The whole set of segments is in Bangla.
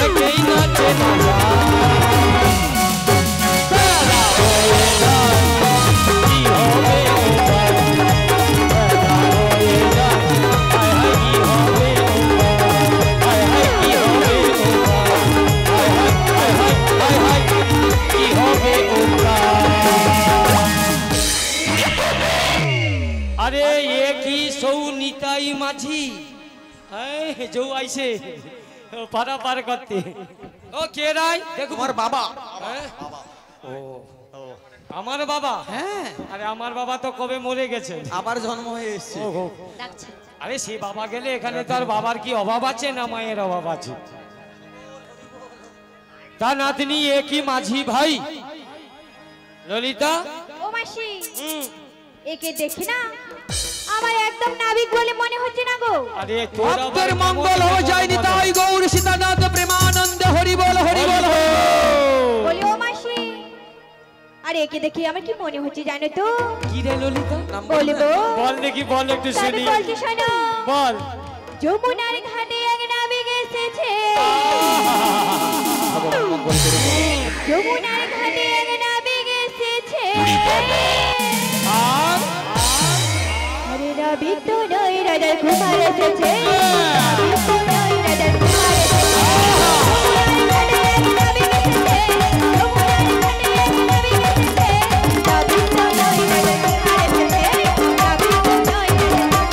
একেই না চেনা যায় বেলা হয়ে যায় কি হবে উপায় বেলা হয়ে যায় হায় হায় কি হবে উপায় হায় হায় কি হবে উপায় হায় হায় হায় হায় কি হবে উপায় अरे ये की सौ निताई माझी जो आइसे पारा पार करते ओ के राय देखो আমার বাবা ও আমার বাবা হ্যাঁ আরে আমার বাবা তো কবে মরে গেছে আবার জন্ম হয়ে এসেছে ওহো আরে সেই বাবা গেলে এখানে তো আর বাবার কি অভাব আছে না মায়ের অভাব আছে তা নাতনি একই মাঝি ভাই ললিতা ও মাসি একে দেখি না আমার একদম নাবিক বলে মনে হচ্ছে না গো আরে তোর ভক্তের মঙ্গল হয়ে যায় নিতাই গৌর সীতানাথ প্রেমানন্দ হরি বল বলি ও মাসি আরে একে দেখি আমার কি মনে হচ্ছে জানো তো কি রে ললিতা বলবো বল দেখি বল একটু শুনি বলছি শোনো বল যমুনার ঘাটে এক নাবিক এসেছে যমুনার ঘাটে এক নাবিক এসেছে আর আরে নাবিক তো নয় রাজার কুমার এসেছে নাবিক তো নয় রাজার কুমার এসেছে যমুনার ঘাটে এক নাবিক এসেছে যমুনার ঘাটে এক নাবিক এসেছে নাবিক তো নয় রাজার কুমার এসেছে নাবিক তো নয় রাজার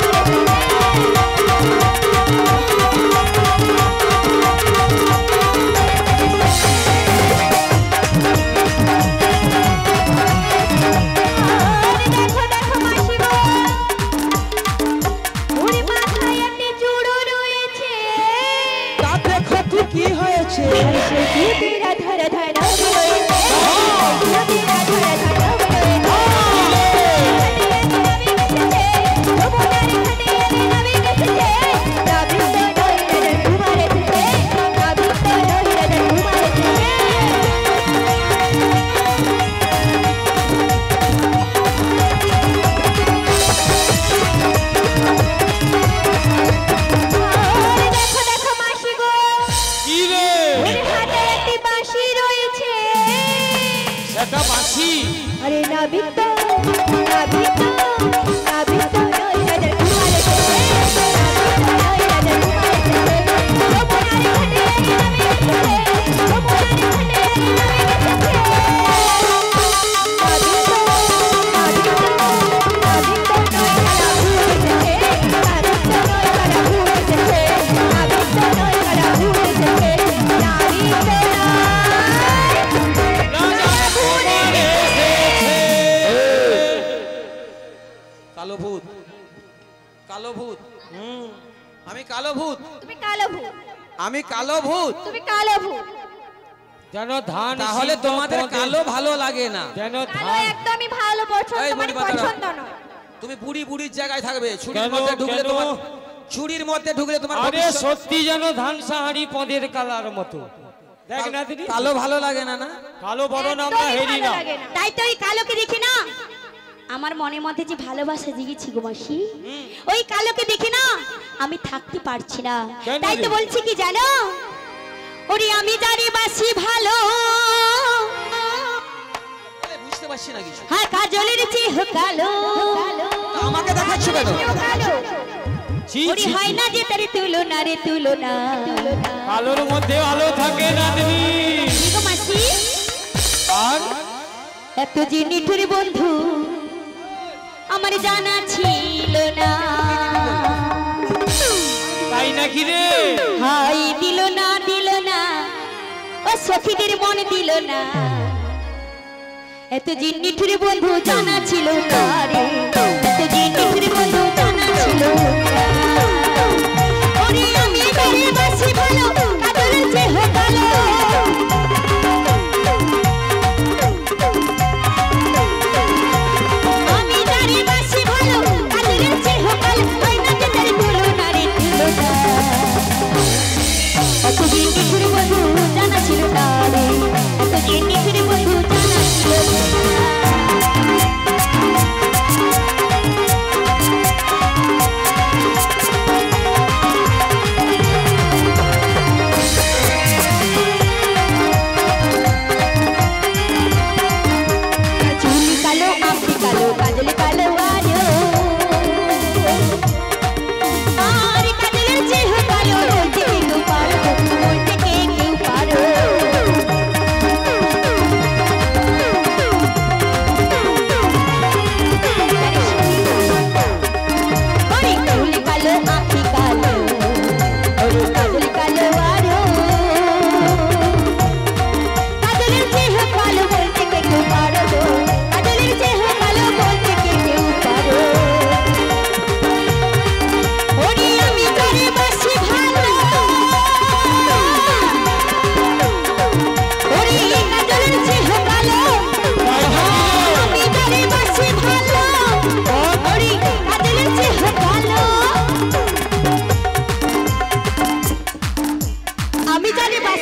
কি হয়েছে তেরা ধরা ধরা হয়েছে তেরা ধরা ধরা अरे नाबिक तो नाबिक तो नाबिक तो नई राजा कुमार एसेছে नई राजा कुमार एसेছে যমুনার ঘাটে নাবিক এসেছে যমুনার ঘাটে নাবিক এসেছে নাবিক তো নাবিক তো নাবিক তো নই রাজা ভূত এসেছে নাবিক তো নই রাজা ভূত এসেছে নাবিক তো নই রাজা ভূত এসেছে নাবিক তো কালো ভূত কালো ভূত আমি কালো ভূত তুমি কালো ভূত আমি কালো ভূত তুমি কালো ভূত জানো ধান তাহলে তোমাদের কালো ভালো লাগে না জানো কালো ধান একদমই ভালো পছন্দ মানে পছন্দ নয় তুমি বুড়ি বুড়ির জায়গায় থাকবে ছুরির মধ্যে ঢুকলে তোমার ছুরির মধ্যে ঢুকলে তোমার আরে সত্যি জানো ধান সাহাড়ি পদের কালার মতো দেখ না দিদি কালো ভালো লাগে না না কালো বড় নাম না হেরি না তাই তো ওই কালোকে দেখি না আমার মনের মধ্যে যে ভালোবাসা জেগেছি গো মাসি ওই কালোকে দেখি না আমি থাকতে পারছি না তাই তো বলছি কি জানো ওরে আমি জানি বাসি ভালো বুঝতে পারছি না কিছু হ্যাঁ কাজলের চেয়ে কালো আমাকে দেখাচ্ছ কেন ওরে হয় না যে তার তুলনা রে তুলনা কালোর মধ্যে আলো থাকে না দিদি গো মাসি আর এত যে নিঠুর বন্ধু আমার জানা ছিল না তাই নাকি রে হাই দিল না ও সখীদের মন দিল না এত যে নিঠুর বন্ধু জানা ছিল না রে এত যে নিঠুর বন্ধু জানা ছিল না ওরে আমি বেরে বাসি ভালো কাজলের চেয়ে কালো জানা ছিল না রে এত যে নিঠুর বন্ধু জানা ছিল না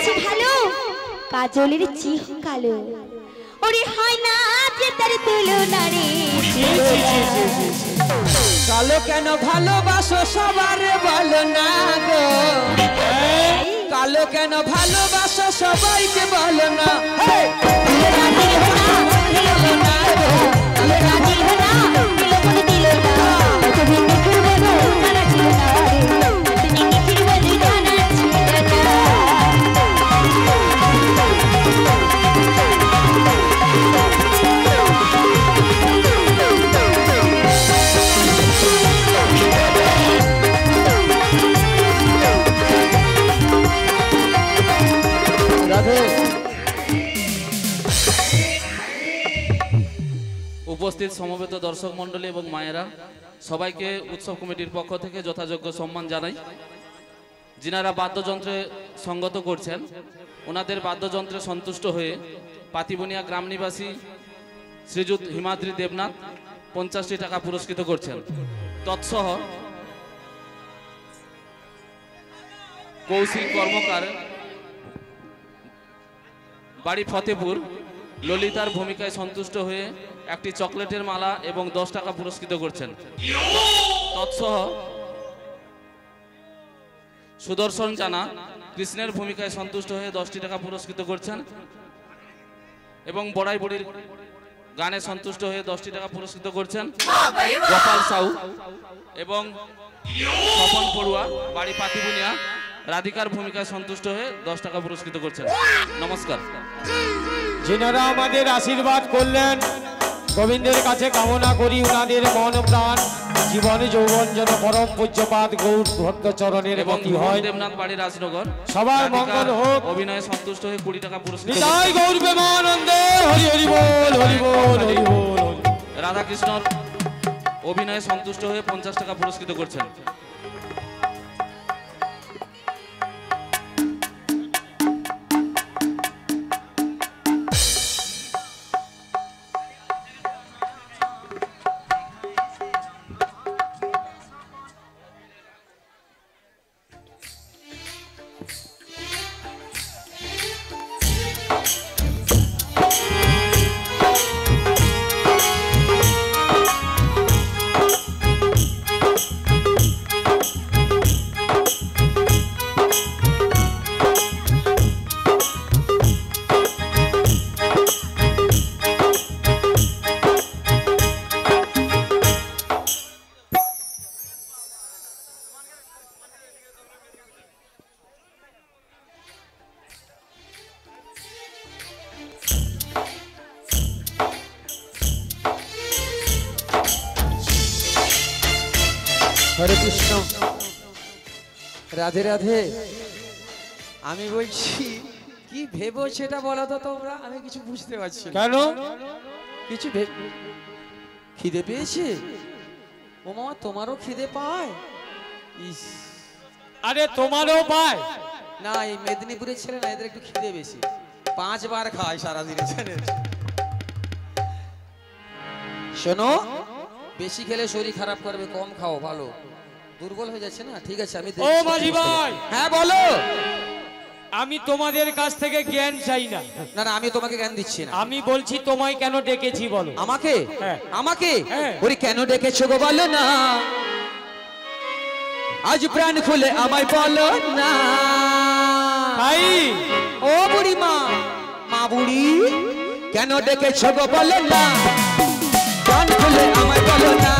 আছে ভালো কাজলের চিহ কালো ওরে হয় না যে তার তুলনা রে কালো কেন ভালোবাসো সবারে বলো না গো কালো কেন ভালোবাসো সবাইকে বলো না উপস্থিত সমবেত দর্শক মণ্ডলী এবং মায়েরা সবাইকে উৎসব কমিটির পক্ষ থেকে যথাযোগ্য সম্মান জানাই। যিনারা বাদ্যযন্ত্রে সঙ্গত করছেন ওনাদের বাদ্যযন্ত্রে সন্তুষ্ট হয়ে পাতিবনিয়া গ্রাম নিবাসী শ্রীযুত হিমাদ্রি দেবনাথ 50টি টাকা পুরস্কৃত করছেন। তৎসহ কৌশিক কর্মকার বাড়ি ফতেপুর ললিতার ভূমিকায় সন্তুষ্ট হয়ে একটি চকলেটের মালা এবং 10 টাকা পুরস্কৃত করছেন। তৎসহ সুদর্শন জানা কৃষ্ণের ভূমিকায় সন্তুষ্ট হয়ে 10টি টাকা পুরস্কৃত করছেন এবং বড়াই বুড়ির গানে সন্তুষ্ট হয়ে 10টি টাকা পুরস্কৃত করছেন। গোপাল সাউ এবং স্বপন পড়ুয়া বাড়ি পাতিবুনিয়া রাধিকার ভূমিকায় সন্তুষ্ট হয়ে 10 টাকা পুরস্কৃত করছেন। নমস্কার। যিনারা আমাদের আশীর্বাদ করলেন গোবিন্দের কাছে কামনা করি উনাদের মন প্রাণ জীবন যৌবন যেন পরম পূজ্যপাদ গৌর ভক্ত চরণের এবং গতি হয়। দেবনাথ বাড়ি রাজনগর সবার মঙ্গল হোক। অভিনয়ে সন্তুষ্ট হয়ে 20 টাকা পুরস্কৃত। নিতাই গৌর প্রেমানন্দে হরি হরি বল হরি বল হরি বল। রাধাকৃষ্ণর অভিনয়ে সন্তুষ্ট হয়ে 50 টাকা পুরস্কৃত করছেন। হরে কৃষ্ণ রাধে রাধে। আমি বলছি কি ভেবো সেটা বলো তো তোমরা, আমি কিছু বুঝতে পারছি না। কেন কিছু খিদে পেয়েছে? ও মামা তোমারও খিদে পায়? ইস আরে তোমারও পায় না, এই মেদিনীপুরের ছেলে না, এদের একটু খিদে বেশি, 5 বার খায় সারাদিনে জানেন। শোনো, বেশি খেলে শরীর খারাপ করবে, কম খাও, ভালো দুর্বল হয়ে যাচ্ছে না। ঠিক আছে আমি ও মাঝি ভাই। হ্যাঁ বলো। আমি তোমাদের কাছ থেকে জ্ঞান চাই না। না না, আমি তোমাকে জ্ঞান দিচ্ছি না। আমি বলছি তোমায় কেন ডেকেছি বলো। আমাকে? হ্যাঁ। আমাকে? হ্যাঁ। ওরে কেন ডেকেছো গো বলো না, আজ প্রাণ খুলে আমায় বলো না। ভাই ও বুড়ি মা, মা বুড়ি কেন ডেকেছো গো বলো না, প্রাণ খুলে আমায় বলো না,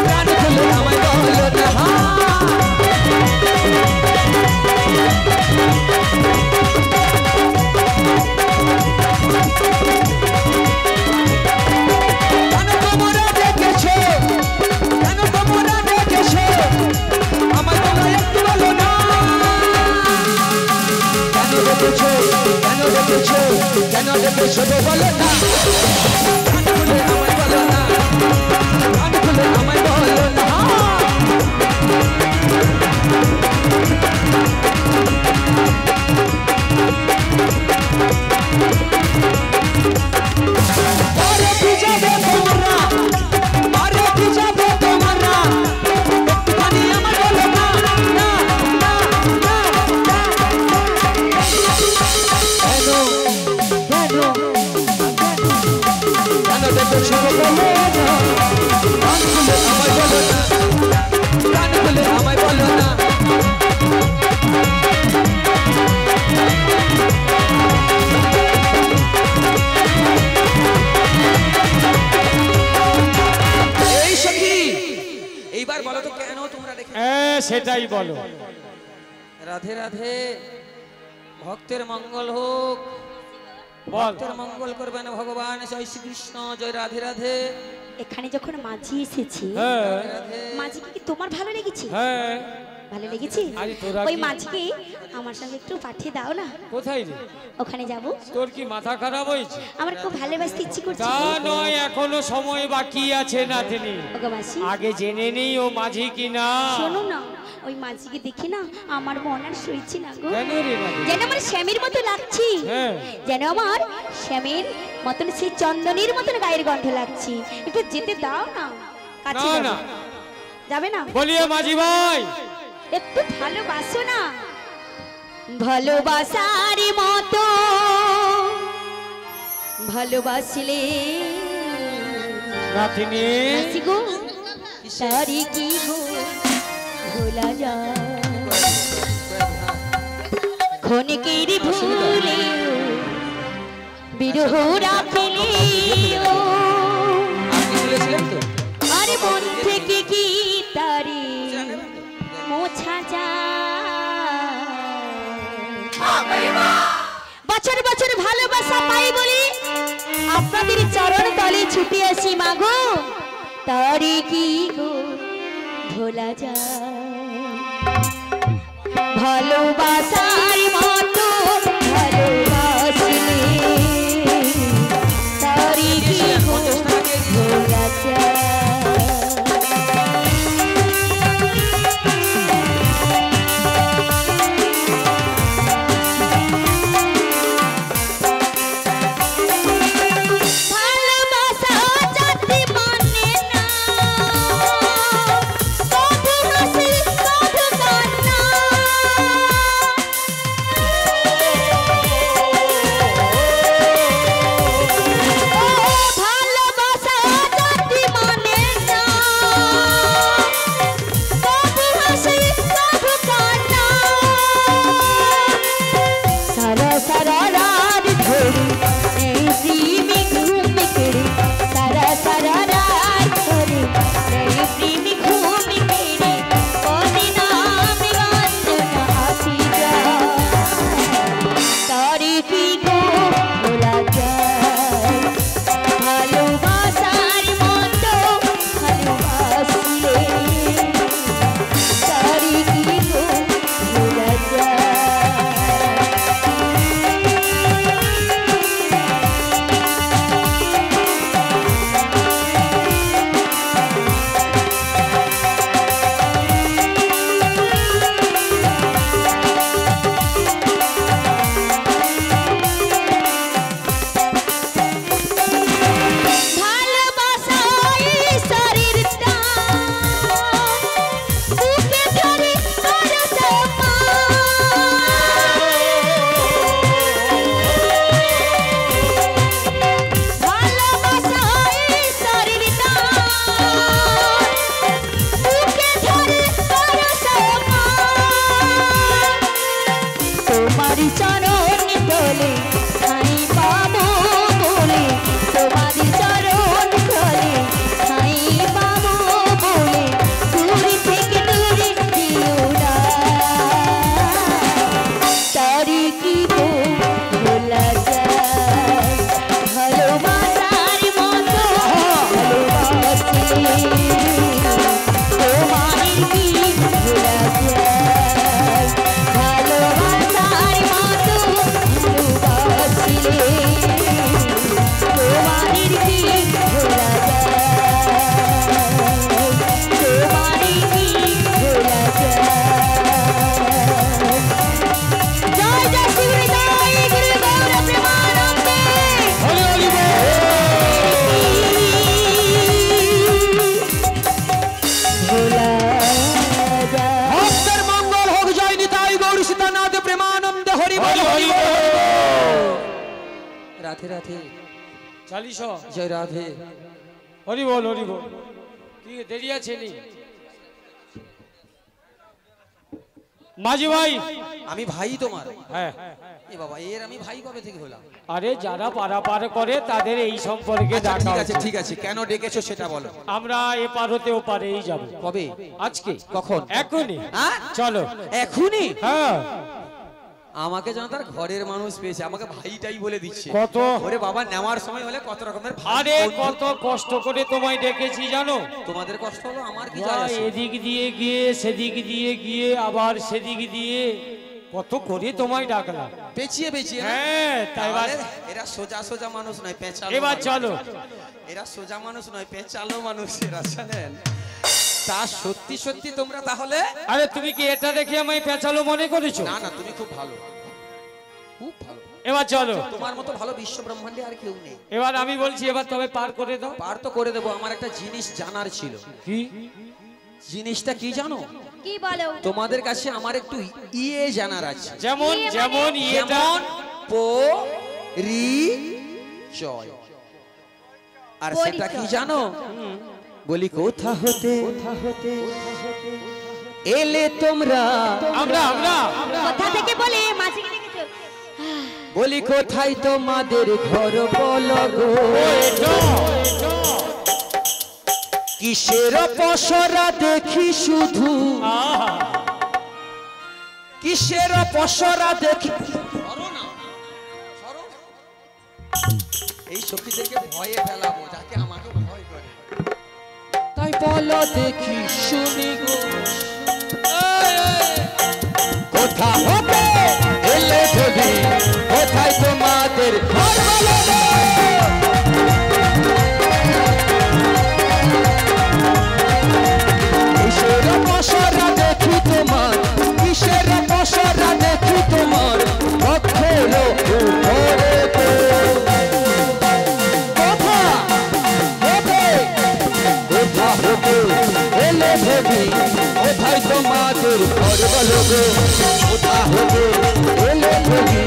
প্রাণ খুলে আমায় বলো না। কেন তোমরা ডেকেছো, কেন তোমরা ডেকেছো আমায় বলো, একটু বলো না। কেন ডেকেছো, কেন ডেকেছো, কেন ডেকেছো গো বলো না, প্রাণ খুলে আমায় বলো না, প্রাণ খুলে আমায় বলো না। আরে পিছাবে তোমরা, আরে পিছাবে তোমরা, একটুখানি আমায় বলো না, না, না, না, না। দেখেছো গো বলো না গান খুলে আমায় বলো না গান খুলে আমায় বলো না এই সখী এইবার বলো তো কেন তোমরা রেখে সেটাই বলো। রাধে রাধে ভক্তের মঙ্গল হোক ভক্তের মঙ্গল করবেন ভগবান জয় শ্রীকৃষ্ণ জয় রাধে রাধে এখানে যখন মাঝি এসেছি মাঝিকে কি তোমার ভালো লেগেছে? হ্যাঁ ভালো লেগেছে? আরে তোরা ওই কি- মাঝিকে আমার সঙ্গে একটু পাঠিয়ে দাও না, কোথায় রে? ওখানে যাব। তোর কি মাথা খারাপ হয়েছে? আমার খুব ভালোবাসতে ইচ্ছে করছে। তা নয়, এখনো সময় বাকি আছে নাতনি। ওগো মাসি, আগে জেনে নেই ও মাঝি কিনা। শোনো না, ওই মাঝিকে দেখি না আমার মন আর সইছে না গো। কেন রে নাতনি? যেন আমার স্বামীর মতো লাগছে, হ্যাঁ। যেন আমার স্বামীর মতন সেই চন্দনের মতন গায়ের গন্ধ লাগছে। একটু যেতে দাও না, কাছে না, যাবো। না। যাবে না? বলিয়ে মাঝি ভাই, একটু ভালোবাসো না, ভালোবাসার মতো ভালোবাসলে নাতনি হাসি গো তারি কি গো ভোলা যায় ক্ষণিকের ভুলে বিরহ রাখিলেও আপনি বলেছিলেন তো আরে মন থেকে কি তারি মোছা যায়। বছর বছর ভালোবাসা পাই বলি আপনাদের চরণ তলে ছুটে আসি মাগো, তারি কি গো ভোলা যায়। ভালোবাসার মতো ভালোবাসলে তারি কি গো ভোলা যায়। ভালোবাসা জাতি মানে না, কবু হাসি কবু কান্না। ও ভালোবাসা জাতি মানে না, কবু হাসি কবু কান্না। সারা সারা রাত ধরে এই প্রেমে ঘুমে কেড়ে, সারা সারা রাত ধরে এই প্রেমে ঘুমে কেড়ে, কদিন আমি বন্দনা আসি যায়। তারি কি গো ভোলা যায়। ভালোবাসার মতো ভালোবাসলে তারি কি গো ভোলা যায়। ভালোবাসায় শরীর টান, বুকে ধরে করো ভালোবাসায় শরীর টান, বুকে ধরে করো তোমারি চরণ তলে ঠাই পাবো বলে, তোমারি চরণ তলে ঠাই পাবো বলে, দূরে থেকে দূরে দিও না। তারি কি গো ভোলা যায়। ভালোবাসার মতো ভালোবাসলে তোমারি কি ভোলা যায়। ভালোবাসার মতো ভালোবাসলে তোমারি কি ভোলা যায়। তোমারি কি ভোলা যায়। জয় জয় শিবরে জয় গুরু গৌর প্রেমানন্দে। হরি হরি বল। ভোলা যায়। ভক্তের মঙ্গল হোক জয় নিতাই গৌর সীতানাথ প্রেমানন্দ হরি বল হরি হরি হরি বল। বল। রাধে রাধে 40 জয় রাধে। হরি বল হরি বল। কি দেরি আছে নি মাঝি ভাই? আমি ভাই তোমার? হ্যাঁ। এ বাবা, এর আমি ভাই কবে থেকে হলাম? আরে যারা পারাপার করে তাদের এই সম্পর্কে আচ্ছা, ডাকা ঠিক আছে উচিত। ঠিক আছে, কেন ডেকেছো সেটা বলো। আমরা এপার হতে ওপারেই যাব। কবে? আজকে। কখন? এখনই। হ্যাঁ? চলো। এখনই? হ্যাঁ। আমাকে যেন তার ঘরের মানুষ পেয়েছে, আমাকে ভাইটাই বলে দিচ্ছে। কত? ওরে বাবা, নেওয়ার সময় হলে কত রকমের ভাই আরে বন্ধু। কত কষ্ট করে তোমায় ডেকেছি জানো? তোমাদের কষ্ট হলো, আমার কি যায় বাহ, আসে? এদিক দিয়ে গিয়ে সেদিক দিয়ে গিয়ে আবার সেদিক দিয়ে কত করে তোমায় ডাকলাম। পেঁচিয়ে পেঁচিয়ে না? হ্যাঁ, তাই তাহলে এবার- এরা সোজা সোজা মানুষ নয়, পেঁচালো এবার মানুষ। চলো। এরা সোজা মানুষ নয়, পেঁচালো মানুষ এরা, জানেন? তা সত্যি সত্যি তোমরা তাহলে? আরে তুমি কি এটা দেখে আমায় পেঁচালো মনে করেছো? না না, তুমি খুব ভালো, খুব ভালো। এবার চলো। তোমার মতো ভালো বিশ্ব ব্রহ্মাণ্ডে আর কেউ নেই। এবার আমি বলছি, এবার তবে পার করে দাও। পার তো করে দেবো। আমার একটা জিনিস জানার ছিল। কি জিনিসটা কি জানো? কি বলো? তোমাদের কাছে আমার একটু ইয়ে জানার আছে। যেমন কি মানে? যেমন এটা যেমন পরিচয়। আর সেটা কি জানো? বলি কোথা হতে এলে তোমরা? আমরা আমরা কোথা থেকে বলে মাঝিকে দেখেছো? বলি কোথায় তোমাদের ঘর বলো গো? কিসের পসরা দেখি শুধু, আহা, কিসের পসরা দেখি। এই সখীদেরকে ভয়ে ফেলাবো, যাকে আমাকে ভয় করে। তাই বলো দেখি শুনি গো, কোথা হতে এলে যদি, কোথায় তোমাদের ঘর বলো গো? কিসের পসরা দেখি তোমার, কিসের পসরা দেখি তোমার, কখনো উপরে গো। কোথা হতে, কোথা হতে এলে ভেবি, কোথায় তোমাদের ঘর বলো গো? কোথা হতে এলে ভেবি,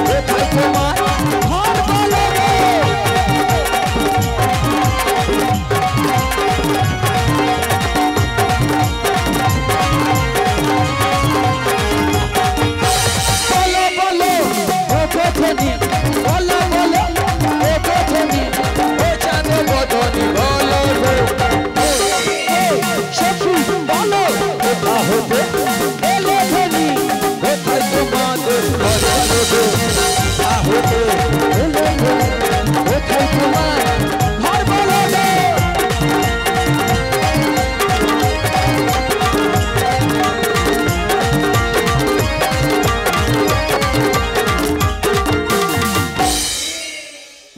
কোথায় তোমার ঘর বলো গো? বলো বলো ও কোথনি, বলো বলো ও কোথনি, ও জানো বদনি বলো গো। সখী বলো কোথা হতে এলে ধনি, কোথায় তোমাদের ঘর বলো গো? কোথা হতে এলে ধনি, কোথায় তোমার ঘর বলো গো?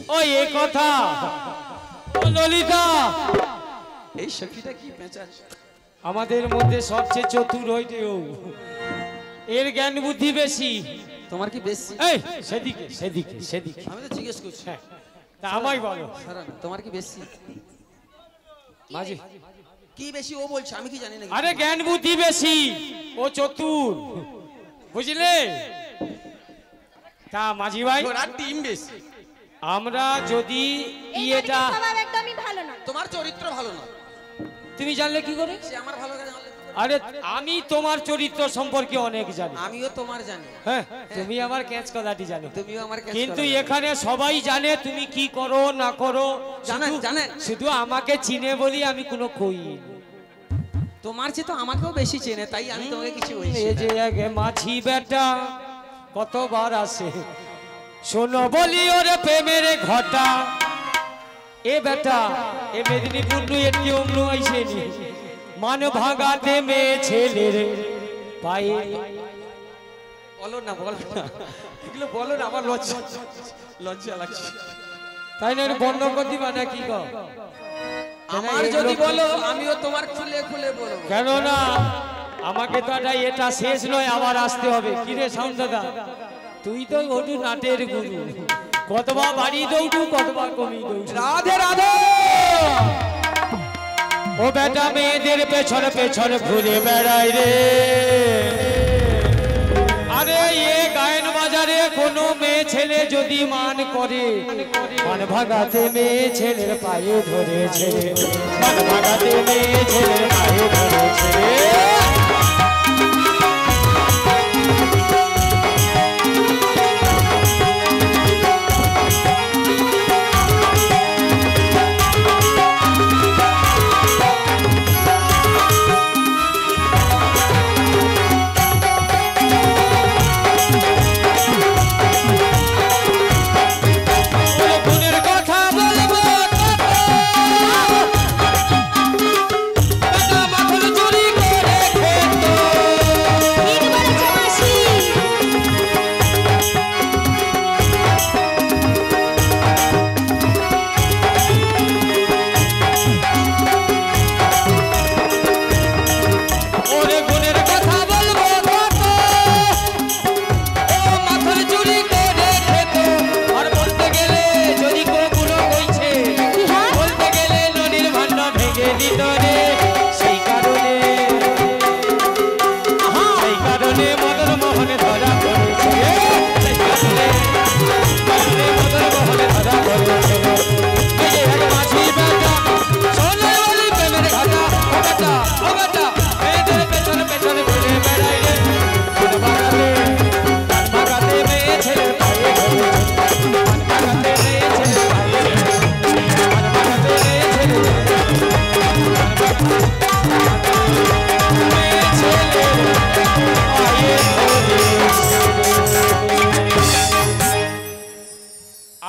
ওই এই কথা। ও ললিতা, এই সখীটা কি পেঁচাচ্ছে? আমাদের মধ্যে সবচেয়ে চতুর হইতে ও, এর জ্ঞান বুদ্ধি বেশি। তোমার কি বেশি? এই সেদিকে সেদিকে সেদিকে। আমি তো জিজ্ঞেস করছি। হ্যাঁ, তা আমায় বলো সারানা, তোমার কি বেশি? মাঝি। কি বেশি ও বলছে, আমি কি জানি না। আরে জ্ঞান বুদ্ধি বেশি, ও চতুর, বুঝলে? তা মাঝি ভাই, ওরা টিম বেশি। আমরা যদি এই ইয়েটা, বাড়ির স্বভাব একদমই ভালো না। তোমার চরিত্র ভালো না। তুমি জানলে কি করে? সে আমার ভালো লাগে জানলে কি করে? আরে আমি তোমার চরিত্র সম্পর্কে অনেক জানি। আমিও তোমার জানি। হ্যাঁ, তুমি আমার ক্যাচ কথাটি জানো, তুমিও আমার কাছে কিন্তু এখানে সবাই জানে তুমি কি করো না করো। জানেন, শুধু- জানেন। শুধু আমাকে চিনে বলি আমি কোনো কই। তোমার চেয়ে তো আমাকেও বেশি চেনে, তাই আমি তোমাকে কিছু বলছি এই না। যে আগে মাছি বেটা কতবার আসে, শোনো বলি ওরে প্রেমের ঘটা। এ বেটা এ মেদিনীপুর নু একটি অন্য আইসেনি, মান ভাগাতে মেয়ে ছেলের পায়ে। বলো না, বলো না, এগুলো বলো না, আমার লজ্জা লজ্জা লাগছে। তাই না, এটা বন্ধ করে দিবা না কি গো? আমার যদি বলো আমিও তোমার খুলে খুলে বলবো। কেন না, আমাকে তো এটা শেষ নয়, আবার আসতে হবে। কি রে সাউন্ড দাদা, তুই তো ওটু নাটের গুরু, কতবার বাড়ি দৌড়ু কতবার কমি দৌড়ু। রাধে রাধে। ও বেটা মেয়েদের পেছনে পেছনে ঘুরে বেড়াই রে। আরে এ গায়ন বাজারে কোনো মেয়ে ছেলে যদি মান করে, মান ভাগাতে মেয়ে ছেলের পায়ে ধরেছে, মান ভাগাতে মেয়ে ছেলের পায়ে ধরেছে।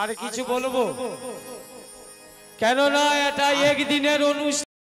আর কিছু বলবো? কেননা এটা একদিনের অনুষ্ঠান।